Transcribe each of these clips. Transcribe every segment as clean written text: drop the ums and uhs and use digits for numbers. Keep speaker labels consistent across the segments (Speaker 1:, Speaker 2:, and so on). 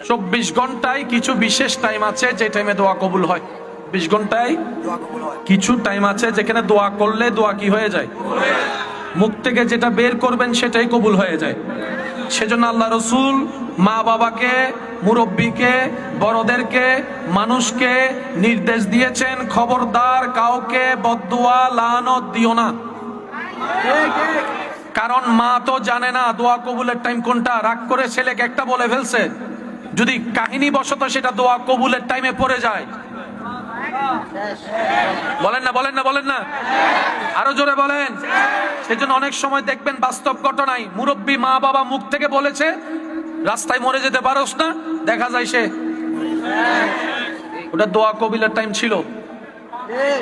Speaker 1: 24 ঘন্টায় কিছু বিশেষ টাইম আছে যে টাইমে দোয়া কবুল হয়। 20 ঘন্টায় কিছু টাইম আছে যেখানে দোয়া করলে দোয়া কি হয়ে যায়, মুখ থেকে যেটা বের করবেন সেটাই কবুল হয়ে যায়। সেজন্য আল্লাহ রসুল মা বাবাকে, মুরব্বীকে, বড়দেরকে, মানুষকে নির্দেশ দিয়েছেন, খবরদার কাউকে বদদুয়া লানত দিও না। কারণ মা তো জানে না দোয়া কবুলের টাইম কোনটা। রাগ করে ছেলেকে একটা বলে ফেলছে, যদি কাহিনী বশত সেটা দোয়া কবুলের টাইমে পড়ে যায়, বলেন না বলেন না বলেন না, আরো জোরে বলেন। সেজন্য অনেক সময় দেখবেন বাস্তব ঘটনায় মুরব্বী মা বাবা মুখ থেকে বলেছে রাস্তায় মরে যেতে পারোস না, দেখা যায় সে ওটা দোয়া কবুলের টাইম ছিল।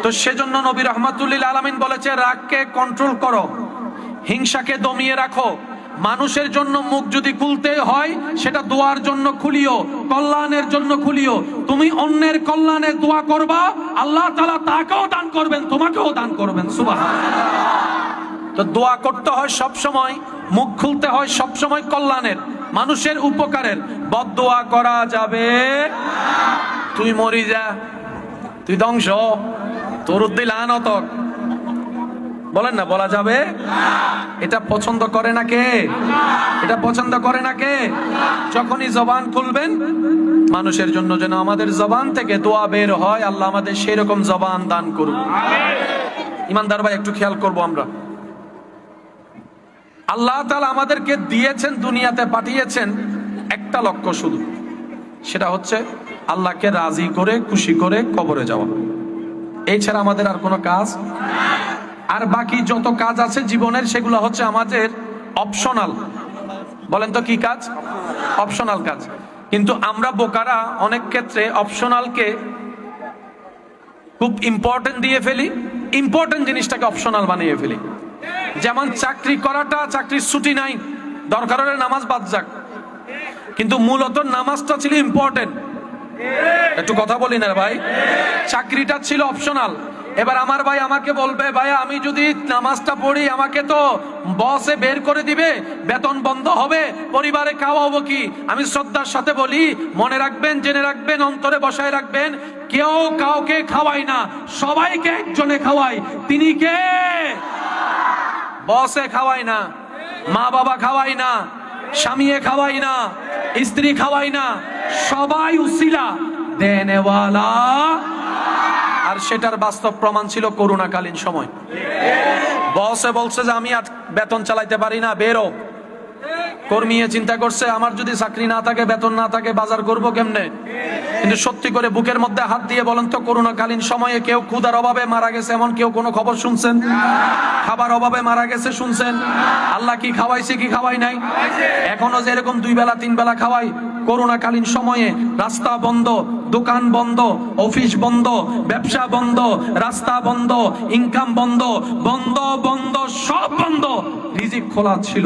Speaker 1: তো সেজন্য নবী রাহমাতুল্লিল আলামিন বলেছে রাগকে কন্ট্রোল করো, হিংসাকে দমিয়ে রাখো। মানুষের জন্য মুখ যদি খুলতে হয় সেটা দোয়ার জন্য খুলিও, কল্যাণের জন্য খুলিও। তুমি অন্যের কল্যাণে দোয়া করবা, আল্লাহ তাআলা তাকেও দান করবেন, তোমাকেও দান করবেন। সুবহানাল্লাহ। তো দোয়া করতে হয় সব সময়, মুখ খুলতে হয় সব সময় কল্যাণের, মানুষের উপকারের। বদদোয়া করা যাবে তুই মরি যা, তুই ধ্বংস, তোর উদ্দিল আনতক, বলেন না, বলা যাবে? এটা পছন্দ করে না কে? এটা পছন্দ করে না কে? যখনই জবান খুলবেন মানুষের জন্য যেন আমাদের জবান থেকে দোয়া বের হয়, আল্লাহ আমাদের সেই রকম জবান দান করুন। ইমানদার ভাই একটু খেয়াল করব, আমরা আল্লাহ তাআলা আমাদেরকে দিয়েছেন, দুনিয়াতে পাঠিয়েছেন একটা লক্ষ্য শুধু, সেটা হচ্ছে আল্লাহকে রাজি করে খুশি করে কবরে যাওয়া। এই ছাড়া আমাদের আর কোনো কাজ, আর বাকি যত কাজ আছে জীবনের সেগুলো হচ্ছে আমাদের অপশনাল। বলেন তো কি কাজ? অপশনাল কাজ। কিন্তু আমরা বোকারা অনেক ক্ষেত্রে অপশনালকে খুব ইম্পর্টেন্ট দিয়ে ফেলি, ইম্পর্টেন্ট জিনিসটাকে অপশনাল বানিয়ে ফেলি। যেমন চাকরি করাটা, চাকরির ছুটি নাই, দরকার হলে নামাজ বাদ যাক, কিন্তু মূলত নামাজটা ছিল ইম্পর্টেন্ট। একটু কথা বলি না ভাই, চাকরিটা ছিল অপশনাল। এবার আমার ভাই আমাকে বলবে ভাই আমি যদি নামাজটা পড়ি আমাকে তো বসে বের করে দিবে, বেতন বন্ধ হবে, পরিবারে খাওয়াবো কি? আমি শ্রদ্ধার সাথে বলি, মনে রাখবেন, জেনে রাখবেন, অন্তরে বসায় রাখবেন, কেউ কাউকে খাওয়ায় না, সবাইকে একজনে খাওয়ায়। তিনি কে? বসে খাওয়ায় না, মা বাবা খাওয়ায় না, স্বামীয়ে খাওয়ায় না, স্ত্রী খাওয়ায় না, সবাই উসিলা দেনেওয়ালা। আর সেটার বাস্তব প্রমাণ ছিল করোনাকালীন সময়। বসে বলছে যে আমি আর বেতন চালাইতে পারি না, বেরো। কর্মী চিন্তা করছে আমার যদি চাকরি না থাকে, বেতন না থাকে, বাজার করবো কেমনে? কিন্তু সত্যি করে বুকের মধ্যে হাত দিয়ে বলেন তো, করোনাকালীন সময়ে কেউ ক্ষুধার অভাবে মারা গেছে এমন কেউ কোনো খবর শুনছেন? খাবার অভাবে মারা গেছে শুনছেন? আল্লাহ কি খাওয়াইছে কি খাওয়াই নাই? এখনো যে এরকম 2 বেলা 3 বেলা খাওয়াই, করোনাকালীন সময়ে রাস্তা বন্ধ, দোকান বন্ধ, অফিস বন্ধ, ব্যবসা বন্ধ, রাস্তা বন্ধ, ইনকাম বন্ধ, বন্ধ বন্ধ সব বন্ধ, রিজিক খোলা ছিল।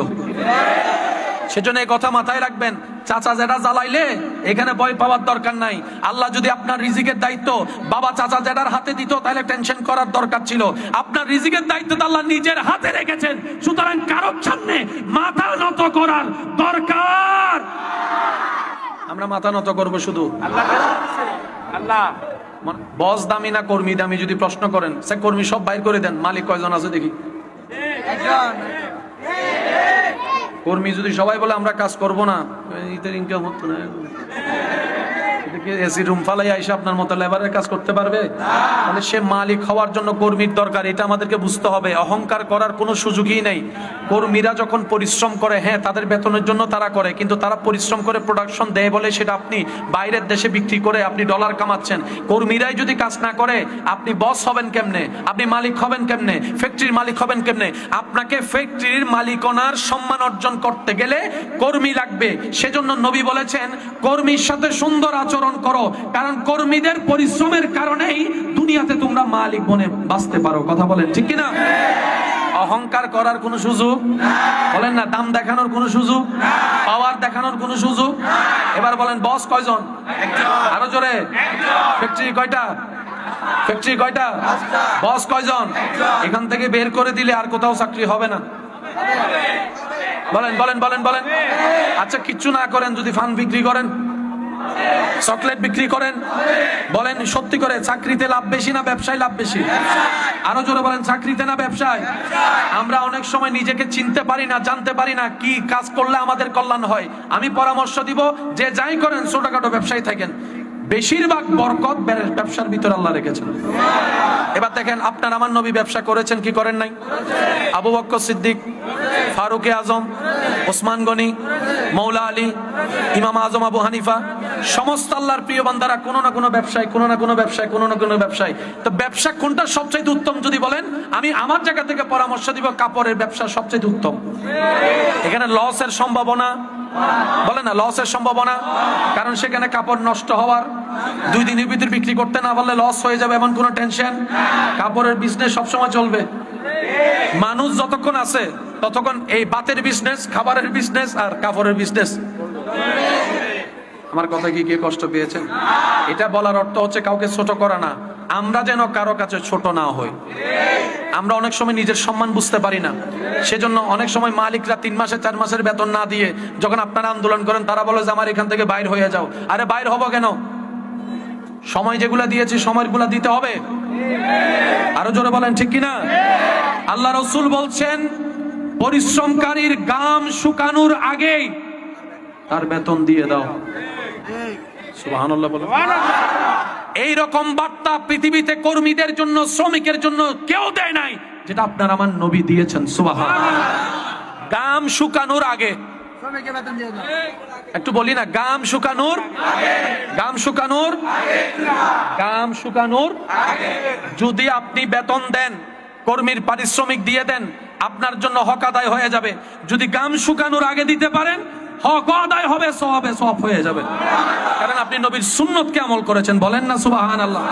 Speaker 1: সেজন্য এই কথা মাথায় রাখবেন, চাচা যেটা জ্বালাইলে এখানে ভয় পাওয়ার দরকার নাই। আল্লাহ যদি আপনার রিজিকের দায়িত্ব বাবা চাচা যেটার হাতে দিত তাহলে টেনশন করার দরকার ছিল। আপনার রিজিকের দায়িত্ব তো আল্লাহ নিজের হাতে রেখেছেন, সুতরাং কারোর সামনে মাথা নত করার দরকার। আমরা মাথা নত করবো শুধু আল্লাহ। বস দামি না কর্মী দামি যদি প্রশ্ন করেন, সে কর্মী সব বাইর করে দেন, মালিক কয়জন আছে দেখি? কর্মী যদি সবাই বলে আমরা কাজ করব না, ঈদের ইনকাম হতো না, এসি রুম ফালাই আইসা আপনার মতো লেবারের কাজ করতে পারবে? তাহলে সে মালিক হওয়ার জন্য কর্মীর দরকার, এটা আমাদেরকে বুঝতে হবে। অহংকার করার কোনো সুযোগই নেই। কর্মীরা যখন পরিশ্রম করে, হ্যাঁ তাদের বেতনের জন্য তারা করে, কিন্তু তারা পরিশ্রম করে প্রোডাকশন দেয় বলে সেটা আপনি বাইরের দেশে বিক্রি করে আপনি ডলার কামাচ্ছেন। কর্মীরাই যদি কাজ না করে আপনি বস হবেন কেমনে? আপনি মালিক হবেন কেমনে? ফ্যাক্টরির মালিক হবেন কেমনে? আপনাকে ফ্যাক্টরির মালিকানার সম্মান অর্জন করতে গেলে কর্মী লাগবে। সেজন্য নবী বলেছেন কর্মীর সাথে সুন্দর আচরণ করো, কারণ কর্মীদের পরিশ্রমের কারণেই দুনিয়াতে তোমরা মালিক বনে বাঁচতে পারো। কথা বলেন ঠিক কিনা? অহংকার করার কোনো সুযোগ বলেন না, দাম দেখানোর কোনো সুযোগ, পাওয়ার দেখানোর কোনো সুযোগ। এবার বলেন বস কয়জন? আরো জোরে। ফ্যাক্টরি কয়টা? ফ্যাক্টরি কয়টা? বস কয়জন? এখান থেকে বের করে দিলে আর কোথাও চাকরি হবে না। বলেন বলেন বলেন বলেন। আচ্ছা কিচ্ছু না করেন, যদি ফান বিক্রি করেন চকলেট বিক্রি করেন? বলেন সত্যি করে, চাকরিতে লাভ বেশি না ব্যবসায় লাভ বেশি? আরো জোরে বলেন, চাকরিতে না ব্যবসায়? আমরা অনেক সময় নিজেকে চিনতে পারি না, জানতে পারি না কি কাজ করলে আমাদের কল্যাণ হয়। আমি পরামর্শ দিব, যে যাই করেন ছোটখাটো ব্যবসায়ী থাকেন, বেশিরভাগ বরকত ব্যবসার ভিতর আল্লাহ রেখেছেন। এবার দেখেন, আপনার আমার নবী ব্যবসা করেছেন কি করেন নাই? আবু বকর সিদ্দিক, ফারুকে আজম, ওসমান গনি, মৌলা আলী, ইমাম আজম আবু হানিফা, সমস্ত আল্লাহর প্রিয় বান্দারা কোনো না কোনো ব্যবসায়, কোনো না কোনো ব্যবসায়, কোনো না কোনো ব্যবসায়। তো ব্যবসা কোনটা সবচাইতে উত্তম যদি বলেন, আমি আমার জায়গা থেকে পরামর্শ দিব, কাপড়ের ব্যবসা সবচাইতে উত্তম। এখানে লসের সম্ভাবনা, বলে না লসের সম্ভাবনা, কারণ সেখানে কাপড় নষ্ট হওয়ার 2 দিনের ভিতর বিক্রি করতে না পারলে লস হয়ে যাবে, এমন কোনো টেনশন। কাপড়ের বিজনেস সবসময় চলবে। মানুষ যতক্ষণ আছে ততক্ষণ এই বাতের বিজনেস, খাবারের বিজনেস আর কাপড়ের বিজনেস। আমার কথা কি কে কষ্ট পেয়েছেন? এটা বলার অর্থ হচ্ছে কাউকে ছোট করা না, আমরা যেন কারো কাছে ছোট না হই। আমরা অনেক সময় নিজের সম্মান বুঝতে পারি না, সেজন্য অনেক সময় মালিকরা 3 মাসে 4 মাসের বেতন না দিয়ে যখন আপনারা আন্দোলন করেন, তারা বলে যে আমার এখান থেকে বাইর হয়ে যাও। আরে বাইর হবো কেন? সময় যেগুলা দিয়েছি সময়গুলা দিতে হবে। আরো জোরে বলেন ঠিক কিনা? আল্লাহ রাসূল বলছেন, পরিশ্রমকারীর ঘাম শুকানোর আগেই তার বেতন দিয়ে দাও। সুবহানাল্লাহ বলো। এই রকম বার্তা পৃথিবীতে কর্মীদের জন্য, শ্রমিকের জন্য কেউ দেয় নাই, যেটা আপনার আমার নবী দিয়েছেন। সুবহানাল্লাহ। ঘাম শুকানোর আগে একটু বলি না, ঘাম শুকানোর, ঘাম শুকানোর, ঘাম শুকানোর। যদি আপনি বেতন দেন, কর্মীর পারিশ্রমিক দিয়ে দেন, আপনার জন্য হক আদায় হয়ে যাবে। যদি ঘাম শুকানোর আগে দিতে পারেন, হক আদায় হবে, সওয়াবে সওয়াব হয়ে যাবে, কারণ আপনি নবীর সুন্নতকে আমল করেছেন। বলেন না সুবহানাল্লাহ।